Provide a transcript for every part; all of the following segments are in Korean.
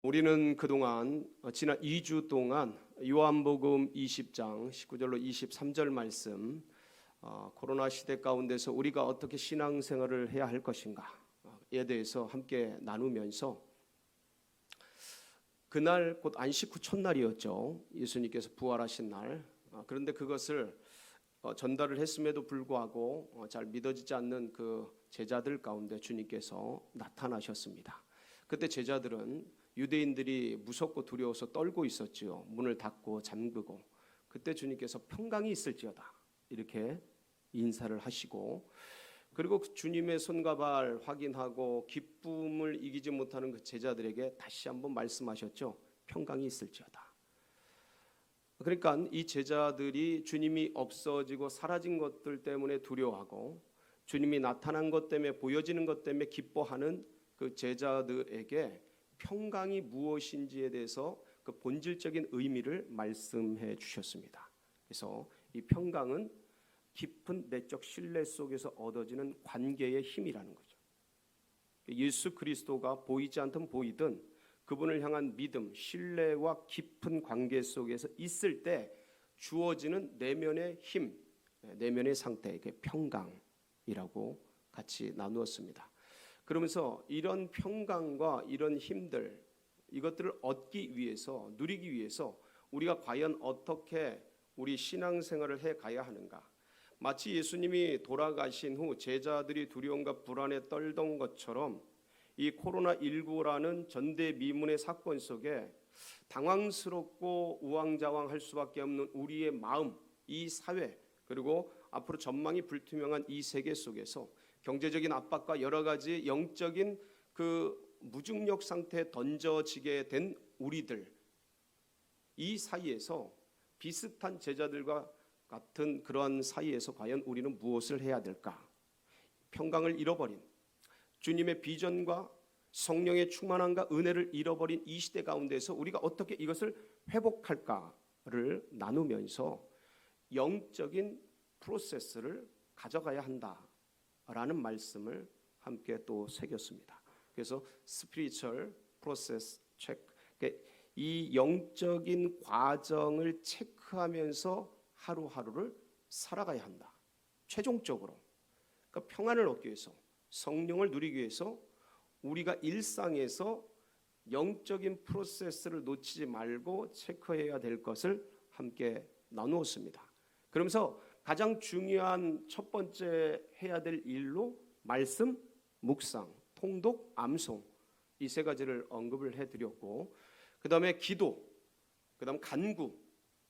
우리는 그동안 지난 2주 동안 요한복음 20장 19절로 23절 말씀, 코로나 시대 가운데서 우리가 어떻게 신앙생활을 해야 할 것인가에 대해서 함께 나누면서, 그날 곧 안식 후 첫날이었죠. 예수님께서 부활하신 날. 그런데 그것을 전달을 했음에도 불구하고 잘 믿어지지 않는 그 제자들 가운데 주님께서 나타나셨습니다. 그때 제자들은 유대인들이 무섭고 두려워서 떨고 있었지요. 문을 닫고 잠그고. 그때 주님께서 평강이 있을지어다 이렇게 인사를 하시고, 그리고 주님의 손과 발 확인하고 기쁨을 이기지 못하는 그 제자들에게 다시 한번 말씀하셨죠. 평강이 있을지어다. 그러니까 이 제자들이 주님이 없어지고 사라진 것들 때문에 두려워하고, 주님이 나타난 것 때문에, 보여지는 것 때문에 기뻐하는 그 제자들에게 평강이 무엇인지에 대해서 그 본질적인 의미를 말씀해 주셨습니다. 그래서 이 평강은 깊은 내적 신뢰 속에서 얻어지는 관계의 힘이라는 거죠. 예수 그리스도가 보이지 않든 보이든 그분을 향한 믿음, 신뢰와 깊은 관계 속에서 있을 때 주어지는 내면의 힘, 내면의 상태, 그게 평강이라고 같이 나누었습니다. 그러면서 이런 평강과 이런 힘들, 이것들을 얻기 위해서, 누리기 위해서 우리가 과연 어떻게 우리 신앙생활을 해가야 하는가. 마치 예수님이 돌아가신 후 제자들이 두려움과 불안에 떨던 것처럼 이 코로나19라는 전대미문의 사건 속에 당황스럽고 우왕좌왕할 수밖에 없는 우리의 마음, 이 사회, 그리고 앞으로 전망이 불투명한 이 세계 속에서 경제적인 압박과 여러 가지 영적인 그 무중력 상태에 던져지게 된 우리들, 이 사이에서 비슷한 제자들과 같은 그런 사이에서 과연 우리는 무엇을 해야 될까? 평강을 잃어버린, 주님의 비전과 성령의 충만함과 은혜를 잃어버린 이 시대 가운데서 우리가 어떻게 이것을 회복할까를 나누면서 영적인 프로세스를 가져가야 한다라는 말씀을 함께 또 새겼습니다. 그래서 스피리추얼 프로세스 체크, 이 영적인 과정을 체크하면서 하루하루를 살아가야 한다. 최종적으로 그러니까 평안을 얻기 위해서, 성령을 누리기 위해서 우리가 일상에서 영적인 프로세스를 놓치지 말고 체크해야 될 것을 함께 나누었습니다. 그러면서 가장 중요한 첫 번째 해야 될 일로 말씀, 묵상, 통독, 암송, 이 세 가지를 언급을 해드렸고, 그 다음에 기도, 그 다음 간구,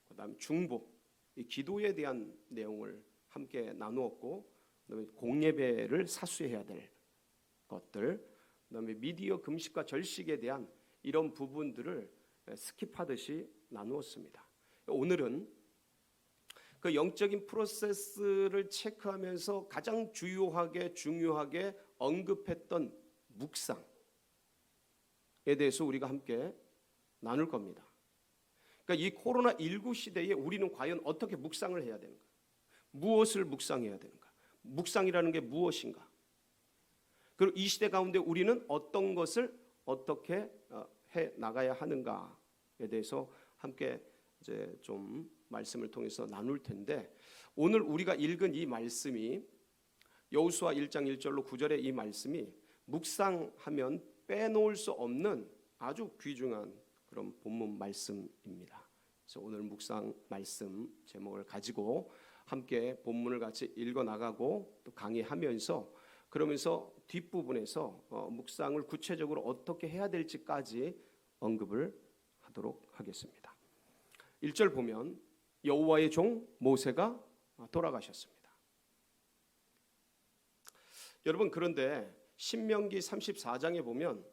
그 다음 중보, 이 기도에 대한 내용을 함께 나누었고, 그다음에 공예배를 사수해야 될 것들, 그다음에 미디어 금식과 절식에 대한 이런 부분들을 스킵하듯이 나누었습니다. 오늘은 그 영적인 프로세스를 체크하면서 가장 중요하게 언급했던 묵상에 대해서 우리가 함께 나눌 겁니다. 그러니까 이 코로나19 시대에 우리는 과연 어떻게 묵상을 해야 되는가? 무엇을 묵상해야 되는가? 묵상이라는 게 무엇인가? 그리고 이 시대 가운데 우리는 어떤 것을 어떻게 해 나가야 하는가에 대해서 함께 이제 좀 말씀을 통해서 나눌 텐데, 오늘 우리가 읽은 이 말씀이 여호수아 1장 1절로 9절의 이 말씀이 묵상하면 빼놓을 수 없는 아주 귀중한 그런 본문 말씀입니다. 그래서 오늘 묵상 말씀 제목을 가지고 함께 본문을 같이 읽어 나가고 또 강의하면서, 그러면서 뒷부분에서 묵상을 구체적으로 어떻게 해야 될지까지 언급을 하도록 하겠습니다. 1절 보면 여호와의 종 모세가 돌아가셨습니다. 여러분, 그런데 신명기 34장에 보면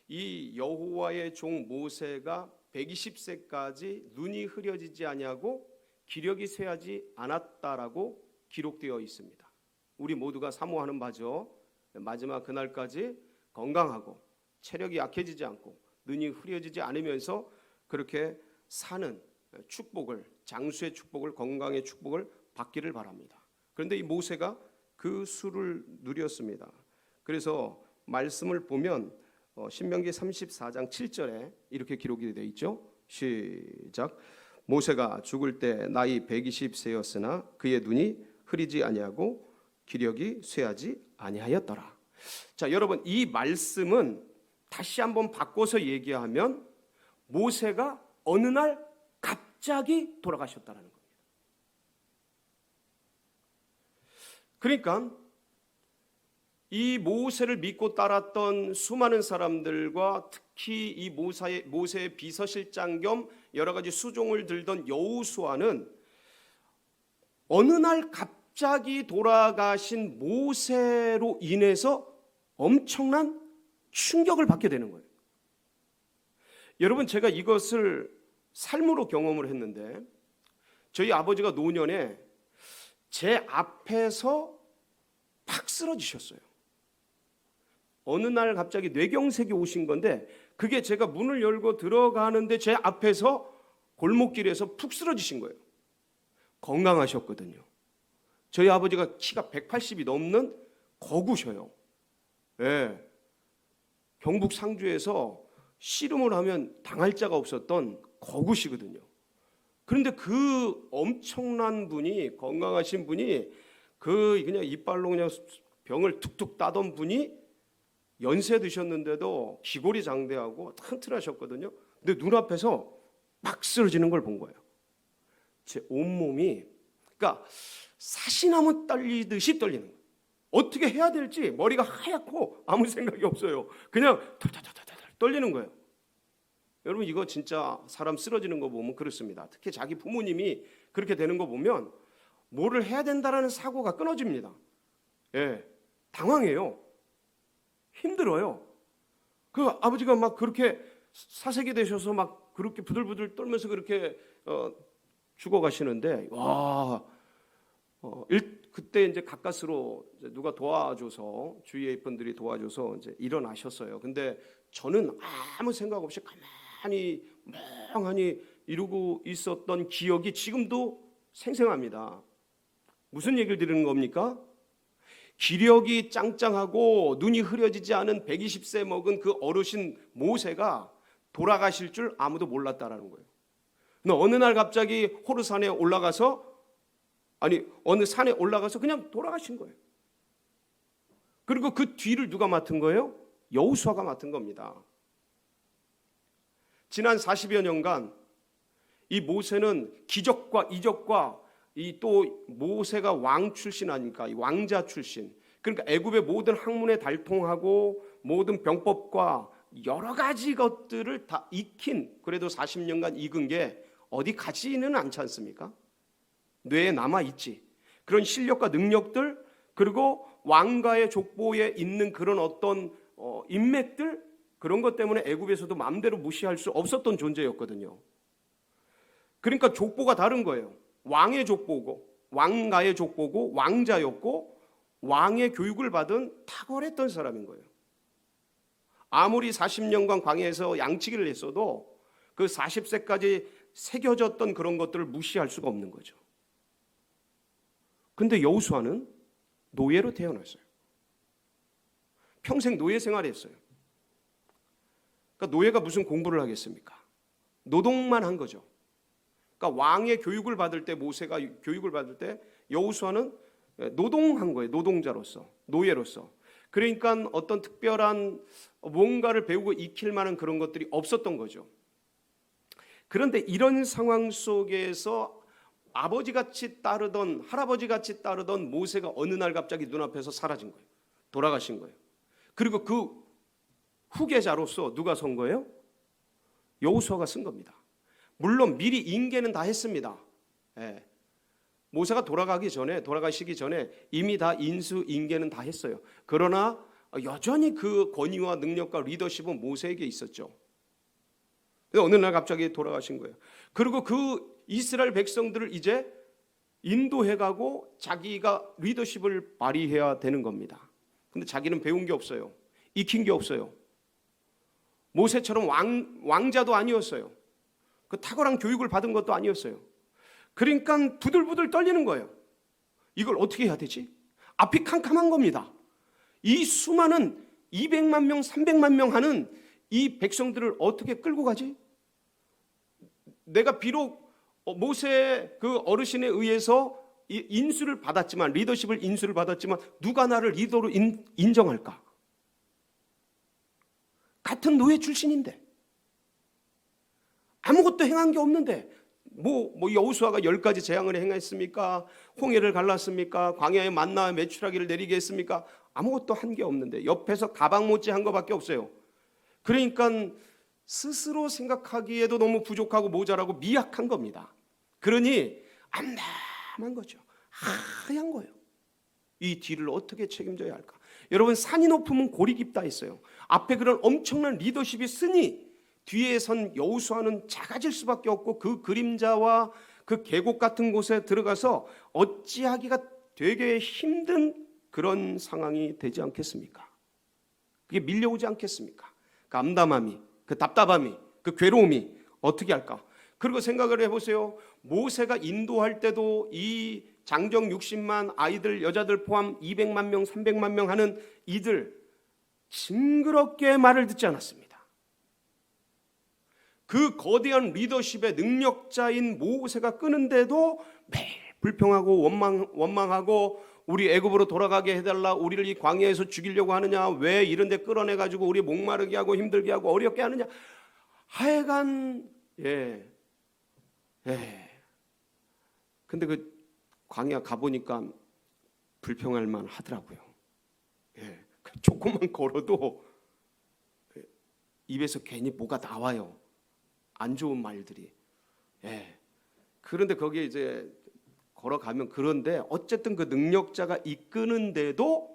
이 여호와의 종 모세가 120세까지 눈이 흐려지지 아니하고 기력이 쇠하지 않았다라고 기록되어 있습니다. 우리 모두가 사모하는 바죠. 마지막 그날까지 건강하고 체력이 약해지지 않고 눈이 흐려지지 않으면서 그렇게 사는 축복을, 장수의 축복을, 건강의 축복을 받기를 바랍니다. 그런데 이 모세가 그 수를 누렸습니다. 그래서 말씀을 보면 신명기 34장 7절에 이렇게 기록이 되어 있죠. 시작. 모세가 죽을 때 나이 120세였으나 그의 눈이 흐리지 아니하고 기력이 쇠하지 아니하였더라. 자, 여러분, 이 말씀은 다시 한번 바꿔서 얘기하면 모세가 어느 날 갑자기 돌아가셨다는 겁니다. 그러니까 이 모세를 믿고 따랐던 수많은 사람들과 특히 이 모세의 비서실장 겸 여러 가지 수종을 들던 여호수아는 어느 날 갑자기 돌아가신 모세로 인해서 엄청난 충격을 받게 되는 거예요. 여러분, 제가 이것을 삶으로 경험을 했는데 저희 아버지가 노년에 제 앞에서 팍 쓰러지셨어요. 어느 날 갑자기 뇌경색이 오신 건데 그게 제가 문을 열고 들어가는데 제 앞에서 골목길에서 푹 쓰러지신 거예요. 건강하셨거든요. 저희 아버지가 키가 180이 넘는 거구셔요. 예. 경북 상주에서 씨름을 하면 당할 자가 없었던 거구시거든요. 그런데 그 엄청난 분이, 건강하신 분이 그냥 이빨로 그냥 병을 툭툭 따던 분이 연세 드셨는데도 기골이 장대하고 튼튼하셨거든요. 근데 눈앞에서 막 쓰러지는 걸 본 거예요. 제 온몸이, 그러니까 사시나무 떨리듯이 떨리는 거예요. 어떻게 해야 될지 머리가 하얗고 아무 생각이 없어요. 그냥 덜덜덜덜 떨리는 거예요. 여러분, 이거 진짜 사람 쓰러지는 거 보면 그렇습니다. 특히 자기 부모님이 그렇게 되는 거 보면 뭐를 해야 된다라는 사고가 끊어집니다. 예, 당황해요. 힘들어요. 그 아버지가 막 그렇게 사색이 되셔서 막 그렇게 부들부들 떨면서 그렇게 죽어가시는데, 와, 그때 이제 가까스로 이제 누가 도와줘서, 주위의 분들이 도와줘서 이제 일어나셨어요. 근데 저는 아무 생각 없이 가만히 멍하니 이러고 있었던 기억이 지금도 생생합니다. 무슨 얘기를 드리는 겁니까? 기력이 짱짱하고 눈이 흐려지지 않은 120세 먹은 그 어르신 모세가 돌아가실 줄 아무도 몰랐다라는 거예요. 근데 어느 날 갑자기 호르산에 올라가서, 어느 산에 올라가서 그냥 돌아가신 거예요. 그리고 그 뒤를 누가 맡은 거예요? 여호수아가 맡은 겁니다. 지난 40여 년간 이 모세는 기적과 이적과 이 또 모세가 왕 출신 아닙니까? 이 왕자 출신. 그러니까 애굽의 모든 학문에 달통하고 모든 병법과 여러 가지 것들을 다 익힌, 그래도 40년간 익은 게 어디 가지는 않지 않습니까? 뇌에 남아있지. 그런 실력과 능력들, 그리고 왕가의 족보에 있는 그런 어떤 인맥들, 그런 것 때문에 애굽에서도 마음대로 무시할 수 없었던 존재였거든요. 그러니까 족보가 다른 거예요. 왕의 족보고, 왕가의 족보고, 왕자였고, 왕의 교육을 받은 탁월했던 사람인 거예요. 아무리 40년간 광야에서 양치기를 했어도 그 40세까지 새겨졌던 그런 것들을 무시할 수가 없는 거죠. 근데 여호수아는 노예로 태어났어요. 평생 노예 생활했어요. 그러니까 노예가 무슨 공부를 하겠습니까? 노동만 한 거죠. 그러니까 왕의 교육을 받을 때, 모세가 교육을 받을 때 여호수아는 노동한 거예요. 노동자로서, 노예로서. 그러니까 어떤 특별한 뭔가를 배우고 익힐 만한 그런 것들이 없었던 거죠. 그런데 이런 상황 속에서 아버지같이 따르던, 할아버지같이 따르던 모세가 어느 날 갑자기 눈앞에서 사라진 거예요. 돌아가신 거예요. 그리고 그 후계자로서 누가 선 거예요? 여호수아가 쓴 겁니다. 물론 미리 인계는 다 했습니다. 예. 모세가 돌아가시기 전에 이미 다 인수 인계는 다 했어요. 그러나 여전히 그 권위와 능력과 리더십은 모세에게 있었죠. 어느 날 갑자기 돌아가신 거예요. 그리고 그 이스라엘 백성들을 이제 인도해가고 자기가 리더십을 발휘해야 되는 겁니다. 근데 자기는 배운 게 없어요. 익힌 게 없어요. 모세처럼 왕자도 아니었어요. 그 탁월한 교육을 받은 것도 아니었어요. 그러니까 부들부들 떨리는 거예요. 이걸 어떻게 해야 되지? 앞이 캄캄한 겁니다. 이 수많은 200만 명, 300만 명 하는 이 백성들을 어떻게 끌고 가지? 내가 비록 모세 그 어르신에 의해서 인수를 받았지만, 리더십을 인수를 받았지만 누가 나를 리더로 인정할까? 같은 노예 출신인데, 아무것도 행한 게 없는데 여호수아가 10가지 재앙을 행했습니까? 홍해를 갈랐습니까? 광야에 만나 메추라기를 내리게 했습니까? 아무것도 한 게 없는데 옆에서 가방 못지 한 거밖에 없어요. 그러니까 스스로 생각하기에도 너무 부족하고 모자라고 미약한 겁니다. 그러니 암담한 거죠. 하얀 거예요. 이 뒤를 어떻게 책임져야 할까? 여러분, 산이 높으면 골이 깊다 했어요. 앞에 그런 엄청난 리더십이 쓰니 뒤에 선 여호수아는 작아질 수밖에 없고, 그 그림자와 그 계곡 같은 곳에 들어가서 어찌하기가 되게 힘든 그런 상황이 되지 않겠습니까? 그게 밀려오지 않겠습니까? 그 암담함이, 그 답답함이, 그 괴로움이 어떻게 할까? 그리고 생각을 해보세요. 모세가 인도할 때도 이 장정 60만 아이들, 여자들 포함 200만 명, 300만 명 하는 이들 징그럽게 말을 듣지 않았습니다. 그 거대한 리더십의 능력자인 모세가 끄는데도 매일 불평하고 원망하고, 우리 애굽으로 돌아가게 해달라, 우리를 이 광야에서 죽이려고 하느냐, 왜 이런 데 끌어내가지고 우리 목마르게 하고 힘들게 하고 어렵게 하느냐, 하여간 근데 그 광야 가보니까 불평할 만 하더라고요. 조금만 걸어도 입에서 괜히 뭐가 나와요. 안 좋은 말들이. 그런데 거기에 이제 걸어가면, 그런데 어쨌든 그 능력자가 이끄는데도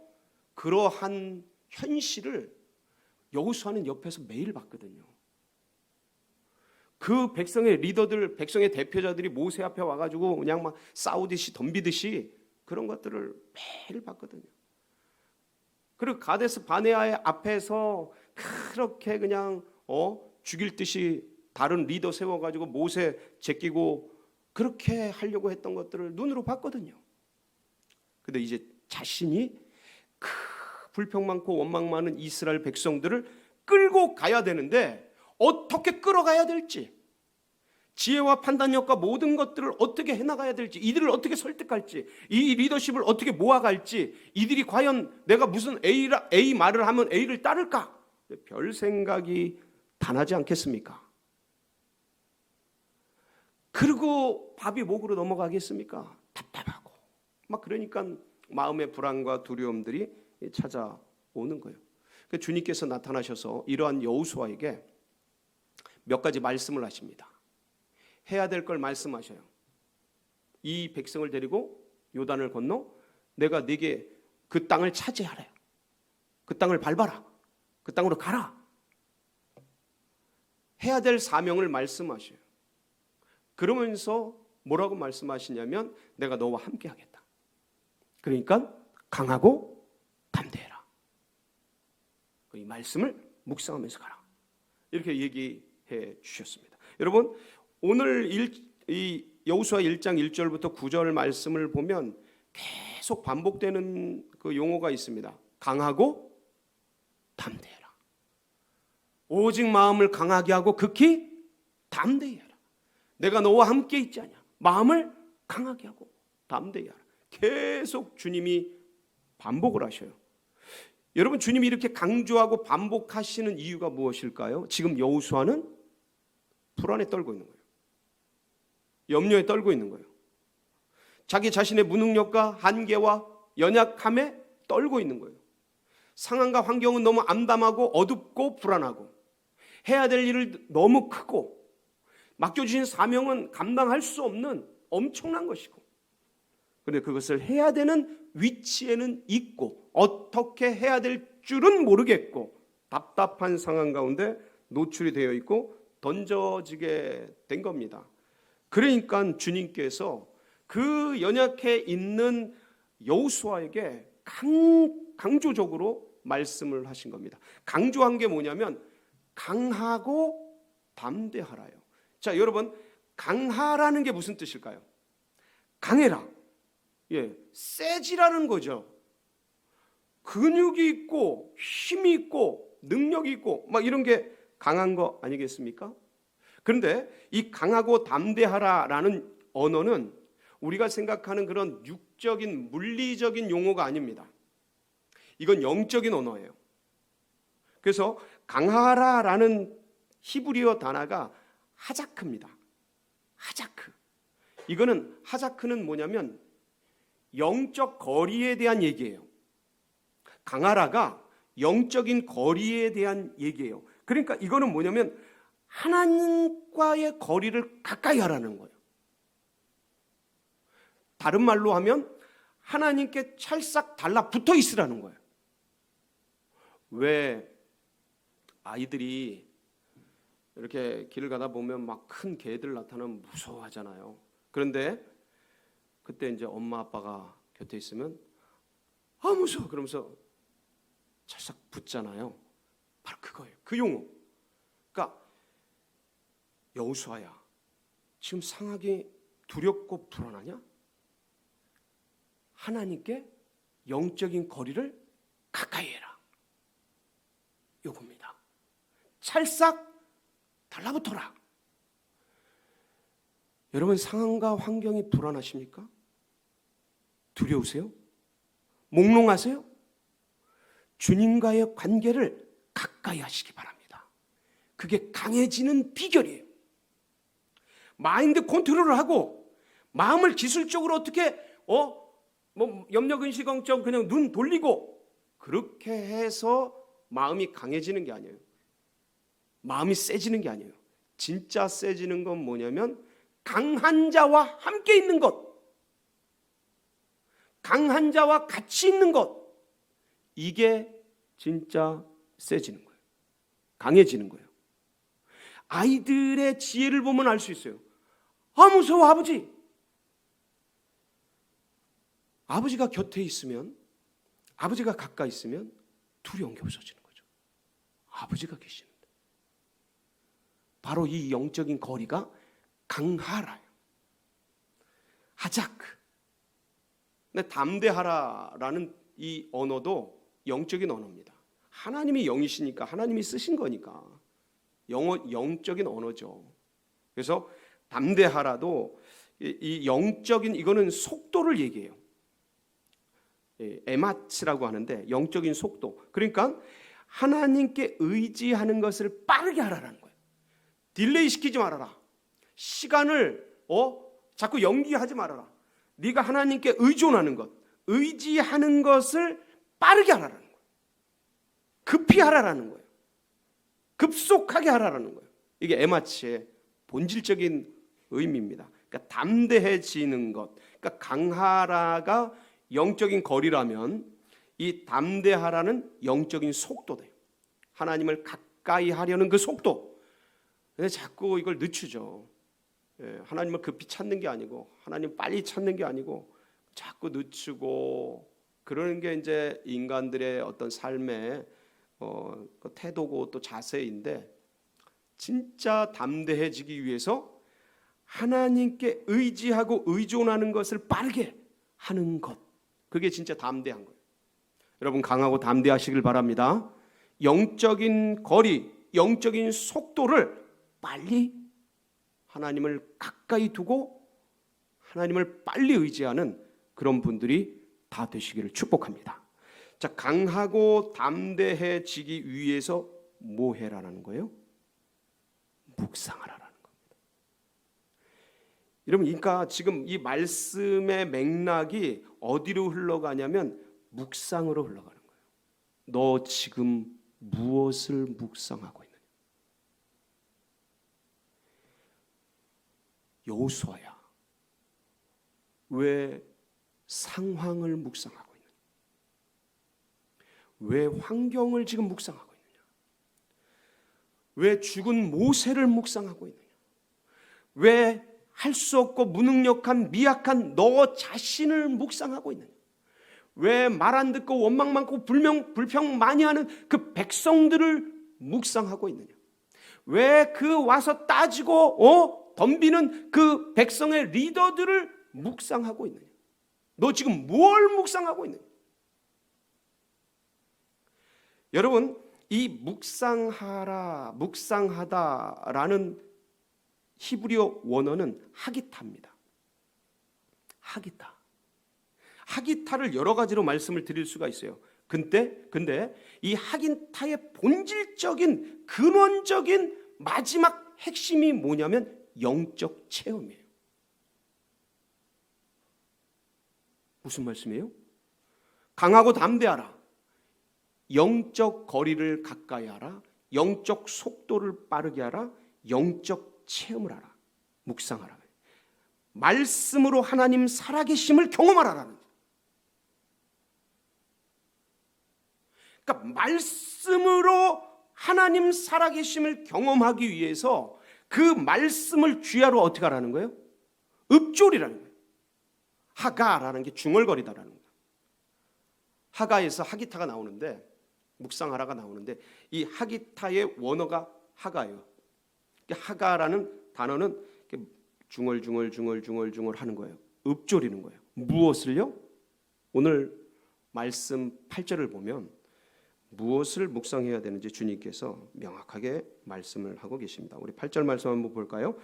그러한 현실을 여호수아는 옆에서 매일 봤거든요. 그 백성의 리더들, 백성의 대표자들이 모세 앞에 와가지고 그냥 막 싸우듯이 덤비듯이 그런 것들을 매일 봤거든요. 그리고 가데스 바네아의 앞에서 그렇게 그냥 죽일 듯이 다른 리더 세워가지고 모세 제끼고 그렇게 하려고 했던 것들을 눈으로 봤거든요. 근데 이제 자신이 그 불평 많고 원망 많은 이스라엘 백성들을 끌고 가야 되는데, 어떻게 끌어가야 될지, 지혜와 판단력과 모든 것들을 어떻게 해나가야 될지, 이들을 어떻게 설득할지, 이 리더십을 어떻게 모아갈지, 이들이 과연 내가 무슨 A 말을 하면 A를 따를까? 별 생각이 다 나지 않겠습니까? 그리고 밥이 목으로 넘어가겠습니까? 답답하고 막, 그러니까 마음의 불안과 두려움들이 찾아오는 거예요. 주님께서 나타나셔서 이러한 여호수아에게 몇 가지 말씀을 하십니다. 해야 될 걸 말씀하셔요. 이 백성을 데리고 요단을 건너 내가 네게 그 땅을 차지하라. 그 땅을 밟아라. 그 땅으로 가라. 해야 될 사명을 말씀하셔요. 그러면서 뭐라고 말씀하시냐면, 내가 너와 함께 하겠다. 그러니까 강하고 담대해라. 이 말씀을 묵상하면서 가라. 이렇게 얘기해 주셨습니다. 여러분, 오늘 이 여호수아 1장 1절부터 9절 말씀을 보면 계속 반복되는 그 용어가 있습니다. 강하고 담대해라. 오직 마음을 강하게 하고 극히 담대히 하라. 내가 너와 함께 있지 않냐. 마음을 강하게 하고 담대히 하라. 계속 주님이 반복을 하셔요. 여러분, 주님이 이렇게 강조하고 반복하시는 이유가 무엇일까요? 지금 여호수아는 불안에 떨고 있는 거예요. 염려에 떨고 있는 거예요. 자기 자신의 무능력과 한계와 연약함에 떨고 있는 거예요. 상황과 환경은 너무 암담하고 어둡고 불안하고, 해야 될 일을 너무 크고, 맡겨주신 사명은 감당할 수 없는 엄청난 것이고, 그런데 그것을 해야 되는 위치에는 있고 어떻게 해야 될 줄은 모르겠고, 답답한 상황 가운데 노출이 되어 있고 던져지게 된 겁니다. 그러니까 주님께서 그 연약해 있는 여호수아에게 강조적으로 말씀을 하신 겁니다. 강조한 게 뭐냐면 강하고 담대하라요. 자, 여러분, 강하라는 게 무슨 뜻일까요? 강해라. 세지라는 거죠. 근육이 있고 힘이 있고 능력이 있고 막 이런 게 강한 거 아니겠습니까? 그런데 이 강하고 담대하라라는 언어는 우리가 생각하는 그런 육적인 물리적인 용어가 아닙니다. 이건 영적인 언어예요. 그래서 강하라라는 히브리어 단어가 하자크입니다. 하자크. 이거는 하자크는 뭐냐면 영적 거리에 대한 얘기예요. 강하라가 영적인 거리에 대한 얘기예요. 그러니까 이거는 뭐냐면 하나님과의 거리를 가까이 하라는 거예요. 다른 말로 하면 하나님께 찰싹 달라붙어 있으라는 거예요. 왜 아이들이 이렇게 길을 가다 보면 막 큰 개들 나타나면 무서워하잖아요. 그런데 그때 이제 엄마 아빠가 곁에 있으면 아 무서워 그러면서 찰싹 붙잖아요. 바로 그거예요. 그 용어. 그러니까 여호수아야, 지금 상하게 두렵고 불안하냐? 하나님께 영적인 거리를 가까이 해라. 요겁니다. 찰싹 달라붙어라. 여러분 상황과 환경이 불안하십니까? 두려우세요? 몽롱하세요? 주님과의 관계를 가까이 하시기 바랍니다. 그게 강해지는 비결이에요. 마인드 컨트롤을 하고 마음을 기술적으로 어떻게 염려근시걱정 그냥 눈 돌리고 그렇게 해서 마음이 강해지는 게 아니에요. 마음이 세지는 게 아니에요. 진짜 세지는 건 뭐냐면 강한 자와 함께 있는 것, 강한 자와 같이 있는 것, 이게 진짜 세지는 거예요. 강해지는 거예요. 아이들의 지혜를 보면 알 수 있어요. 아 무서워 아버지. 아버지가 곁에 있으면, 아버지가 가까이 있으면 두려운 게 없어지는 거죠. 아버지가 계시는데. 바로 이 영적인 거리가 강하라요. 하자크. 근데 담대하라라는 이 언어도 영적인 언어입니다. 하나님이 영이시니까 하나님이 쓰신 거니까 영적인 언어죠. 그래서 담대하라도 이 영적인 이거는 속도를 얘기해요. 에마츠라고 하는데 영적인 속도. 그러니까 하나님께 의지하는 것을 빠르게 하라는 거예요. 딜레이 시키지 말아라. 시간을 자꾸 연기하지 말아라. 네가 하나님께 의존하는 것, 의지하는 것을 빠르게 하라는 거예요. 급히 하라는 거예요. 급속하게 하라는 거예요. 이게 에마츠의 본질적인 의미입니다. 그러니까 담대해지는 것. 그러니까 강하라가 영적인 거리라면 이 담대하라는 영적인 속도돼요. 하나님을 가까이 하려는 그 속도. 근데 자꾸 이걸 늦추죠. 하나님을 급히 찾는 게 아니고 하나님 빨리 찾는 게 아니고 자꾸 늦추고 그러는 게 이제 인간들의 어떤 삶의 태도고 또 자세인데 진짜 담대해지기 위해서 하나님께 의지하고 의존하는 것을 빠르게 하는 것. 그게 진짜 담대한 거예요. 여러분 강하고 담대하시길 바랍니다. 영적인 거리, 영적인 속도를 빨리 하나님을 가까이 두고 하나님을 빨리 의지하는 그런 분들이 다 되시기를 축복합니다. 자, 강하고 담대해지기 위해서 뭐 해라라는 거예요? 묵상하라라는 겁니다. 여러분, 그러니까 지금 이 말씀의 맥락이 어디로 흘러가냐면 묵상으로 흘러가는 거예요. 너 지금 무엇을 묵상하고 있느냐? 여호수아야, 왜 상황을 묵상하고 있느냐? 왜 환경을 지금 묵상하고 있느냐? 왜 죽은 모세를 묵상하고 있느냐? 왜 할 수 없고 무능력한 미약한 너 자신을 묵상하고 있느냐? 왜 말 안 듣고 원망 많고 불평 많이 하는 그 백성들을 묵상하고 있느냐? 왜 그 와서 따지고 덤비는 그 백성의 리더들을 묵상하고 있느냐? 너 지금 뭘 묵상하고 있느냐? 여러분, 이 묵상하라, 묵상하다라는 히브리어 원어는 하기타입니다. 하기타. 하기타를 여러 가지로 말씀을 드릴 수가 있어요. 근데 이 하기타의 본질적인 근원적인 마지막 핵심이 뭐냐면 영적 체험이에요. 무슨 말씀이에요? 강하고 담대하라. 영적 거리를 가까이 하라. 영적 속도를 빠르게 하라. 영적 체험을 하라. 묵상하라. 말씀으로 하나님 살아계심을 경험하라라는 거예요. 그러니까 말씀으로 하나님 살아계심을 경험하기 위해서 그 말씀을 주야로 어떻게 하라는 거예요? 읊조리라는 거예요. 하가라는 게 중얼거리다라는 거예요. 하가에서 하기타가 나오는데, 묵상하라가 나오는데, 이 하기타의 원어가 하가예요. 하가라는 단어는 중얼중얼 하는 거예요. 읊조리는 거예요. 무엇을요? 오늘 말씀 8절을 보면 무엇을 묵상해야 되는지 주님께서 명확하게 말씀을 하고 계십니다. 우리 8절 말씀 한번 볼까요?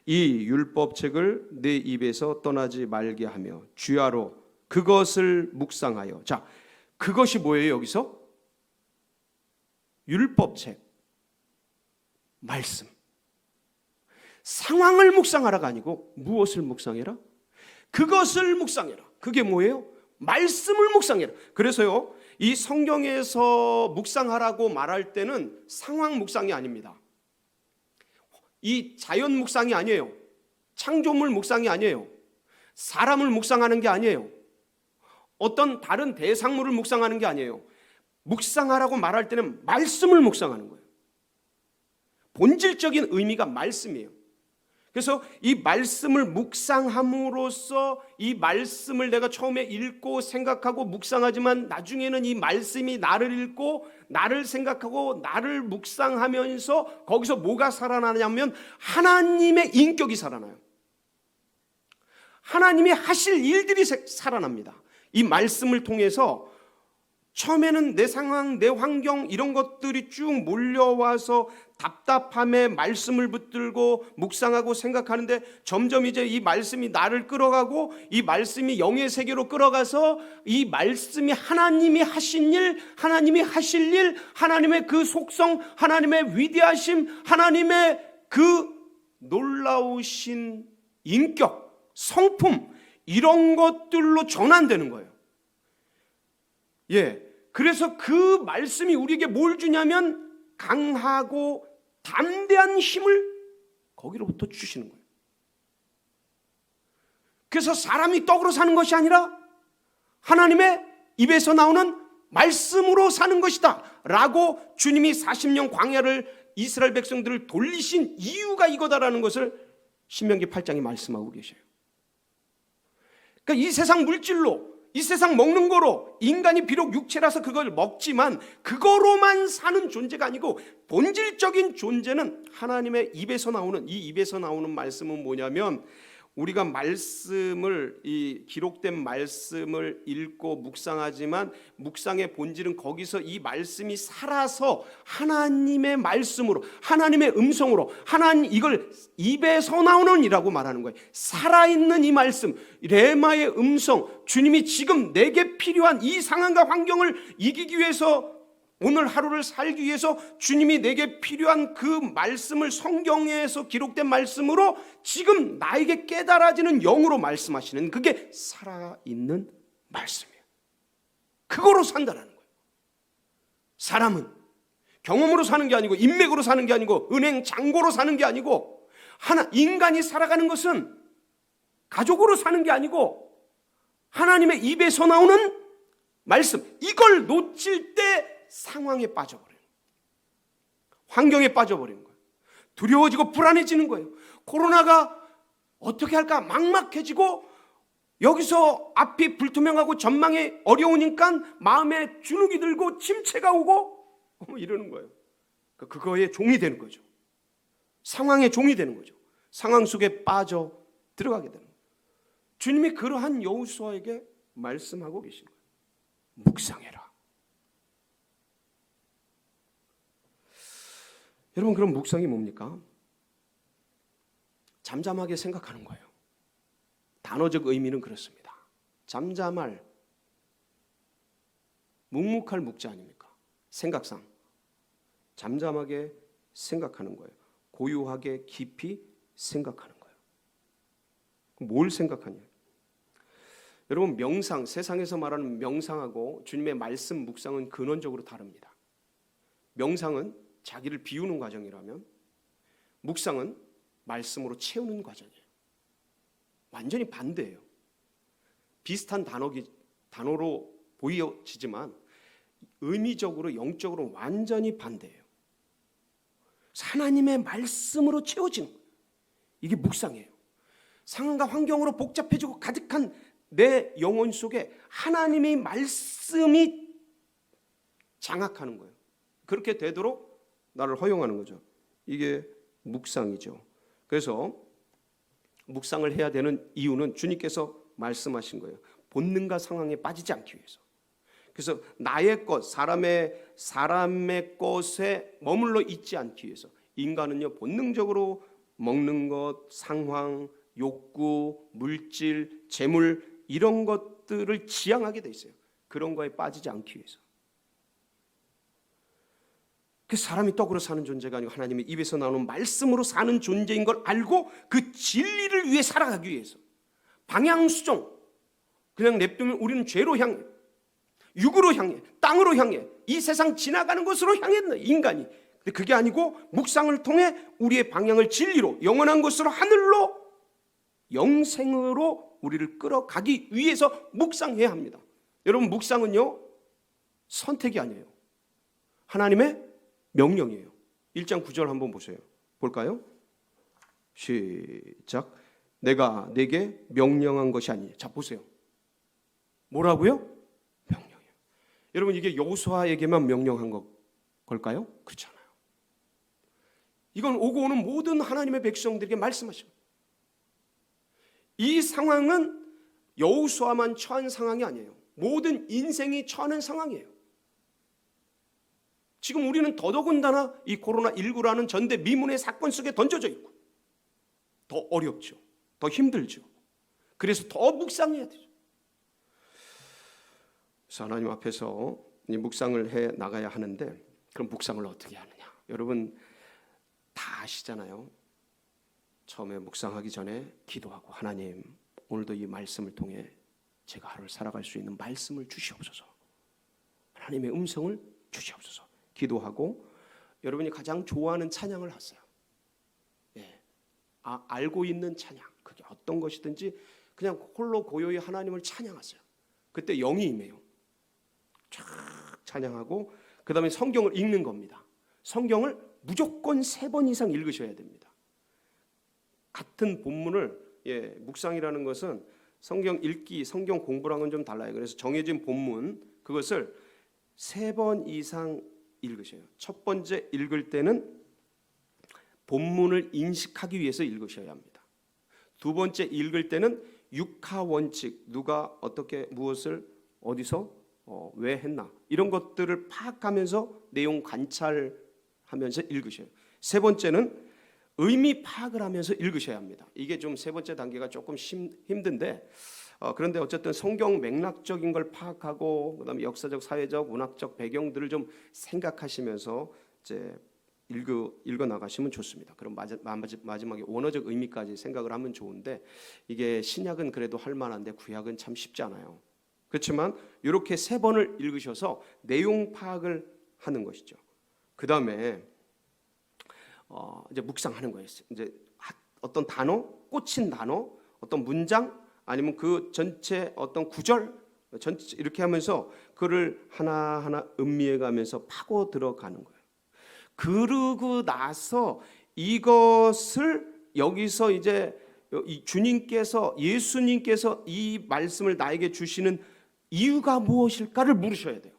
이 율법책을 내 입에서 떠나지 말게 하며 주야로 그것을 묵상하여. 자, 그것이 뭐예요? 여기서 율법책, 말씀. 상황을 묵상하라가 아니고 무엇을 묵상해라? 그것을 묵상해라. 그게 뭐예요? 말씀을 묵상해라. 그래서요, 이 성경에서 묵상하라고 말할 때는 상황 묵상이 아닙니다. 이 자연 묵상이 아니에요. 창조물 묵상이 아니에요. 사람을 묵상하는 게 아니에요. 어떤 다른 대상물을 묵상하는 게 아니에요. 묵상하라고 말할 때는 말씀을 묵상하는 거예요. 본질적인 의미가 말씀이에요. 그래서 이 말씀을 묵상함으로써 이 말씀을 내가 처음에 읽고 생각하고 묵상하지만 나중에는 이 말씀이 나를 읽고 나를 생각하고 나를 묵상하면서 거기서 뭐가 살아나냐면 하나님의 인격이 살아나요. 하나님이 하실 일들이 살아납니다. 이 말씀을 통해서 처음에는 내 상황, 내 환경 이런 것들이 쭉 몰려와서 답답함에 말씀을 붙들고 묵상하고 생각하는데 점점 이제 이 말씀이 나를 끌어가고 이 말씀이 영의 세계로 끌어가서 이 말씀이 하나님이 하신 일, 하나님이 하실 일, 하나님의 그 속성, 하나님의 위대하심, 하나님의 그 놀라우신 인격, 성품 이런 것들로 전환되는 거예요. 예, 그래서 그 말씀이 우리에게 뭘 주냐면 강하고 담대한 힘을 거기로부터 주시는 거예요. 그래서 사람이 떡으로 사는 것이 아니라 하나님의 입에서 나오는 말씀으로 사는 것이다 라고 주님이 40년 광야를 이스라엘 백성들을 돌리신 이유가 이거다라는 것을 신명기 8장에 말씀하고 계셔요. 그러니까 이 세상 물질로, 이 세상 먹는 거로 인간이 비록 육체라서 그걸 먹지만 그거로만 사는 존재가 아니고 본질적인 존재는 하나님의 입에서 나오는, 이 입에서 나오는 말씀은 뭐냐면 우리가 말씀을, 이 기록된 말씀을 읽고 묵상하지만 묵상의 본질은 거기서 이 말씀이 살아서 하나님의 말씀으로, 하나님의 음성으로, 하나님 이걸 입에서 나오는 이라고 말하는 거예요. 살아있는 이 말씀, 레마의 음성, 주님이 지금 내게 필요한 이 상황과 환경을 이기기 위해서, 오늘 하루를 살기 위해서 주님이 내게 필요한 그 말씀을 성경에서 기록된 말씀으로 지금 나에게 깨달아지는 영으로 말씀하시는, 그게 살아있는 말씀이에요. 그거로 산다라는 거예요. 사람은 경험으로 사는 게 아니고 인맥으로 사는 게 아니고 은행 잔고로 사는 게 아니고, 인간이 살아가는 것은 가족으로 사는 게 아니고 하나님의 입에서 나오는 말씀, 이걸 놓칠 때 상황에 빠져버려요. 환경에 빠져버리는 거예요. 두려워지고 불안해지는 거예요. 코로나가 어떻게 할까 막막해지고 여기서 앞이 불투명하고 전망이 어려우니까 마음에 주눅이 들고 침체가 오고 이러는 거예요. 그거에 종이 되는 거죠. 상황의 종이 되는 거죠. 상황 속에 빠져 들어가게 되는 거예요. 주님이 그러한 여호수아에게 말씀하고 계신 거예요. 묵상해라. 여러분, 그럼 묵상이 뭡니까? 잠잠하게 생각하는 거예요. 단어적 의미는 그렇습니다. 잠잠할, 묵묵할 묵자 아닙니까? 생각상 잠잠하게 생각하는 거예요. 고요하게 깊이 생각하는 거예요. 뭘 생각하냐? 여러분, 명상, 세상에서 말하는 명상하고 주님의 말씀 묵상은 근원적으로 다릅니다. 명상은 자기를 비우는 과정이라면 묵상은 말씀으로 채우는 과정이에요. 완전히 반대예요. 비슷한 단어로 보여지지만 의미적으로, 영적으로 완전히 반대예요. 하나님의 말씀으로 채워지는 거예요. 이게 묵상이에요. 상황과 환경으로 복잡해지고 가득한 내 영혼 속에 하나님의 말씀이 장악하는 거예요. 그렇게 되도록 나를 허용하는 거죠. 이게 묵상이죠. 그래서 묵상을 해야 되는 이유는 주님께서 말씀하신 거예요. 본능과 상황에 빠지지 않기 위해서. 그래서 나의 것, 사람의 것에 머물러 있지 않기 위해서. 인간은요, 본능적으로 먹는 것, 상황, 욕구, 물질, 재물 이런 것들을 지향하게 돼 있어요. 그런 거에 빠지지 않기 위해서. 그 사람이 떡으로 사는 존재가 아니고 하나님의 입에서 나오는 말씀으로 사는 존재인 걸 알고 그 진리를 위해 살아가기 위해서. 방향수정, 그냥 냅두면 우리는 죄로 향해, 육으로 향해, 땅으로 향해, 이 세상 지나가는 곳으로 향했네, 인간이. 근데 그게 아니고 묵상을 통해 우리의 방향을 진리로, 영원한 곳으로, 하늘로, 영생으로 우리를 끌어가기 위해서 묵상해야 합니다. 여러분, 묵상은요, 선택이 아니에요. 하나님의 명령이에요. 1장 9절 한번 보세요. 볼까요? 시작. 내가 내게 명령한 것이 아니냐. 자, 보세요. 뭐라고요? 명령이에요. 여러분, 이게 여호수아에게만 명령한 걸까요? 그렇지 않아요. 이건 오고 오는 모든 하나님의 백성들에게 말씀하셔요. 이 상황은 여호수아만 처한 상황이 아니에요. 모든 인생이 처하는 상황이에요. 지금 우리는 더더군다나 이 코로나19라는 전대미문의 사건 속에 던져져 있고 더 어렵죠. 더 힘들죠. 그래서 더 묵상해야 되죠. 그래서 하나님 앞에서 이 묵상을 해 나가야 하는데, 그럼 묵상을 어떻게 하느냐? 여러분 다 아시잖아요. 처음에 묵상하기 전에 기도하고, 하나님 오늘도 이 말씀을 통해 제가 하루를 살아갈 수 있는 말씀을 주시옵소서, 하나님의 음성을 주시옵소서 기도하고, 여러분이 가장 좋아하는 찬양을 하세요. 예. 알고 있는 찬양, 그게 어떤 것이든지 그냥 홀로 고요히 하나님을 찬양하세요. 그때 영이 임해요. 쫙 찬양하고, 그 다음에 성경을 읽는 겁니다. 성경을 무조건 3번 이상 읽으셔야 됩니다. 같은 본문을, 묵상이라는 것은 성경 읽기, 성경 공부랑은 좀 달라요. 그래서 정해진 본문, 그것을 3번 이상 읽으셔요. 첫 번째 읽을 때는 본문을 인식하기 위해서 읽으셔야 합니다. 두 번째 읽을 때는 육하 원칙, 누가 어떻게 무엇을 어디서 왜 했나, 이런 것들을 파악하면서 내용 관찰하면서 읽으셔요. 세 번째는 의미 파악을 하면서 읽으셔야 합니다. 이게 좀 세 번째 단계가 조금 힘든데, 그런데 어쨌든 성경 맥락적인 걸 파악하고, 그다음에 역사적, 사회적, 문학적 배경들을 좀 생각하시면서 이제 읽어 나가시면 좋습니다. 그럼 마지막에 원어적 의미까지 생각을 하면 좋은데, 이게 신약은 그래도 할 만한데 구약은 참 쉽지 않아요. 그렇지만 이렇게 3번을 읽으셔서 내용 파악을 하는 것이죠. 그 다음에 이제 묵상하는 거예요. 이제 어떤 단어, 꽂힌 단어, 어떤 문장, 아니면 그 전체 어떤 구절, 전체 이렇게 하면서 그를 하나하나 음미해가면서 파고 들어가는 거예요. 그러고 나서 이것을 여기서 이제 주님께서, 예수님께서 이 말씀을 나에게 주시는 이유가 무엇일까를 물으셔야 돼요.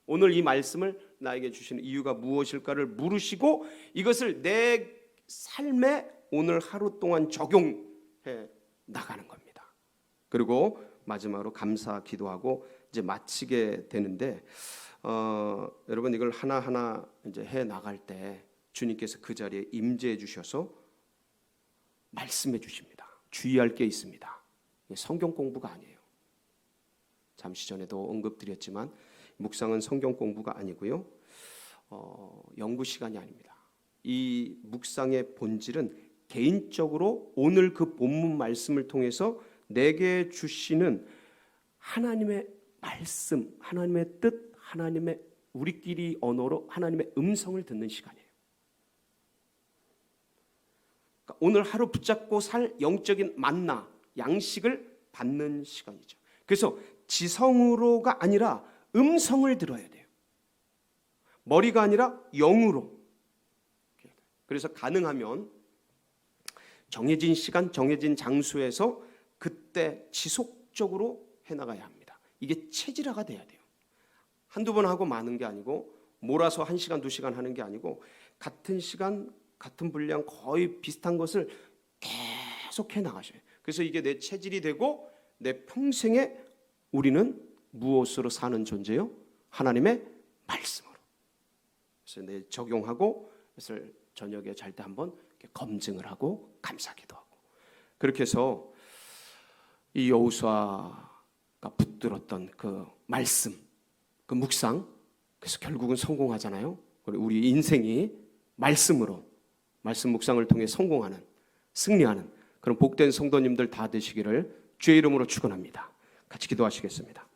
오늘 이 말씀을 나에게 주시는 이유가 무엇일까를 물으시고, 이것을 내 삶에 오늘 하루 동안 적용해 나가는 겁니다. 그리고 마지막으로 감사 기도하고 이제 마치게 되는데, 여러분 이걸 하나하나 이제 해 나갈 때 주님께서 그 자리에 임재해 주셔서 말씀해 주십니다. 주의할 게 있습니다. 성경 공부가 아니에요. 잠시 전에도 언급드렸지만 묵상은 성경 공부가 아니고요. 연구 시간이 아닙니다. 이 묵상의 본질은 개인적으로 오늘 그 본문 말씀을 통해서 내게 주시는 하나님의 말씀, 하나님의 뜻, 하나님의 우리끼리 언어로 하나님의 음성을 듣는 시간이에요. 그러니까 오늘 하루 붙잡고 살 영적인 만나, 양식을 받는 시간이죠. 그래서 지성으로가 아니라 음성을 들어야 돼요. 머리가 아니라 영으로. 그래서 가능하면 정해진 시간, 정해진 장소에서 그때 지속적으로 해나가야 합니다. 이게 체질화가 돼야 돼요. 한두 번 하고 마는 게 아니고 몰아서 1시간, 2시간 하는 게 아니고 같은 시간, 같은 분량 거의 비슷한 것을 계속 해나가셔야 돼요. 그래서 이게 내 체질이 되고 내 평생에 우리는 무엇으로 사는 존재요? 하나님의 말씀으로. 그래서 내 적용하고 그것을 저녁에 잘 때 한번 검증을 하고 감사기도 하고 그렇게 해서 이 여호수아가 붙들었던 그 말씀, 그 묵상, 그래서 결국은 성공하잖아요. 우리 인생이 말씀으로, 말씀 묵상을 통해 성공하는, 승리하는 그런 복된 성도님들 다 되시기를 주의 이름으로 축원합니다. 같이 기도하시겠습니다.